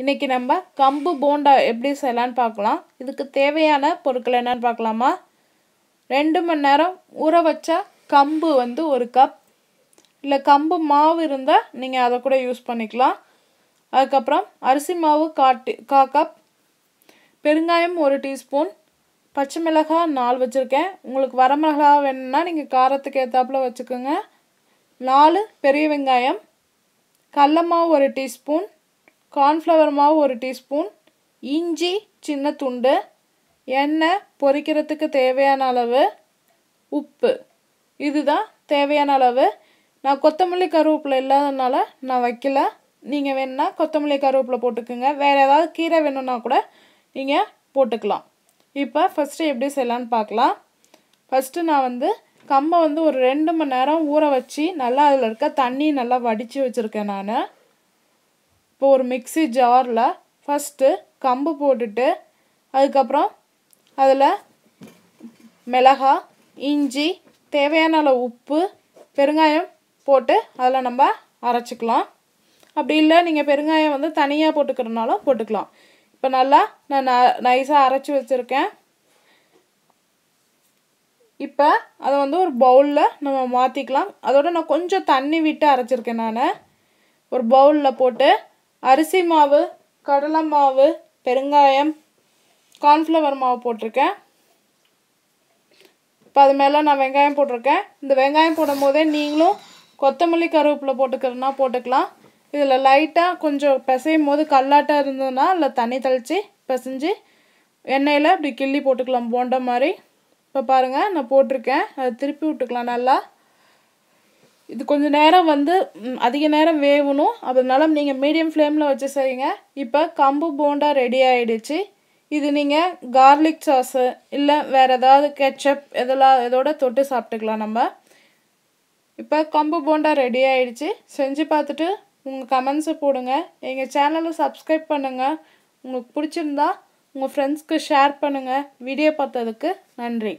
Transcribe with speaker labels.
Speaker 1: இன்றைக்கி நம்ம கம்பு போண்டா எப்படி செய்யலான்னு பார்க்கலாம். இதுக்கு தேவையான பொருட்கள் என்னென்னு பார்க்கலாமா? 2 மணி நேரம் ஊற வச்ச கம்பு வந்து 1 கப், இல்லை கம்பு மாவு இருந்தால் நீங்கள் அதை கூட யூஸ் பண்ணிக்கலாம். அதுக்கப்புறம் அரிசி மாவு 1/4 கப், பெருங்காயம் 1 டீஸ்பூன், பச்சை மிளகாய் 4 வச்சுருக்கேன். உங்களுக்கு வரமிளகா வேணும்னா நீங்கள் காரத்துக்கு ஏற்றாப்புல வச்சுக்கோங்க. 4 பெரிய வெங்காயம், கடல மாவு 1 டீஸ்பூன், கார்ன்ஃப்ளவர் மாவு 1 டீஸ்பூன், இஞ்சி சின்ன துண்டு, எண்ணெய் பொரிக்கிறதுக்கு தேவையான அளவு, உப்பு. இதுதான் தேவையான அளவு. நான் கொத்தமல்லி கருவேப்பிலை இல்லாதனால நான் வைக்கல. நீங்கள் வேணுன்னா கொத்தமல்லி கருவேப்பிலை போட்டுக்கோங்க. வேறு ஏதாவது கீரை வேணும்னா கூட நீங்கள் போட்டுக்கலாம். இப்போ ஃபஸ்ட்டு எப்படி செய்யலான்னு பார்க்கலாம். ஃபஸ்ட்டு நான் வந்து கம்பை வந்து ஒரு 2 மணி நேரம் ஊற வச்சு நல்லா அதில் இருக்க தண்ணி நல்லா வடித்து வச்சுருக்கேன் நான். இப்போ ஒரு மிக்ஸி ஜாரில் ஃபஸ்ட்டு கம்பு போட்டுட்டு அதுக்கப்புறம் அதில் மிளகாய், இஞ்சி, தேவையான அளவு உப்பு, பெருங்காயம் போட்டு அதில் நம்ம அரைச்சிக்கலாம். அப்படி இல்லை நீங்கள் பெருங்காயம் வந்து தனியாக போட்டுக்கிறனாலும் போட்டுக்கலாம். இப்போ நல்லா நான் நைஸாக அரைச்சி வச்சுருக்கேன். இப்போ அதை வந்து ஒரு பவுலில் நம்ம மாற்றிக்கலாம். அதோட நான் கொஞ்சம் தண்ணி விட்டு அரைச்சிருக்கேன். நான் ஒரு பவுலில் போட்டு அரிசி மாவு, கடலை மாவு, பெருங்காயம், கார்ன்ஃப்ளவர் மாவு போட்டிருக்கேன். இப்போ அது மேலே நான் வெங்காயம் போட்டிருக்கேன். இந்த வெங்காயம் போடும் போதே நீங்களும் கொத்தமல்லி கருவேப்பிலை போட்டுக்கிறதுனா போட்டுக்கலாம். இதில் லைட்டாக கொஞ்சம் பிசையும் போது கல்லாட்டாக இருந்ததுன்னா இல்லை தண்ணி தெளித்து பிசைஞ்சு எண்ணெயில் இப்படி கிள்ளி போட்டுக்கலாம் போண்ட மாதிரி. இப்போ பாருங்கள் நான் போட்டிருக்கேன். அதை திருப்பி விட்டுக்கலாம் நல்லா. இது கொஞ்சம் நேரம் வந்து அதிக நேரம் வேகணும். அதனால நீங்கள் மீடியம் ஃப்ளேமில் வச்சு செய்யுங்க. இப்போ கம்பு போண்டா ரெடி ஆகிடுச்சு. இது நீங்கள் கார்லிக் சாஸு இல்லை வேறு ஏதாவது கெச்சப் இதோட தொட்டு சாப்பிட்டுக்கலாம் நம்ம. இப்போ கம்பு போண்டா ரெடி ஆகிடுச்சு. செஞ்சு பார்த்துட்டு உங்கள் கமெண்ட்ஸை போடுங்க. எங்கள் சேனலை சப்ஸ்கிரைப் பண்ணுங்கள். உங்களுக்கு பிடிச்சிருந்தா உங்கள் ஃப்ரெண்ட்ஸ்க்கு ஷேர் பண்ணுங்கள். வீடியோ பார்த்ததுக்கு நன்றி.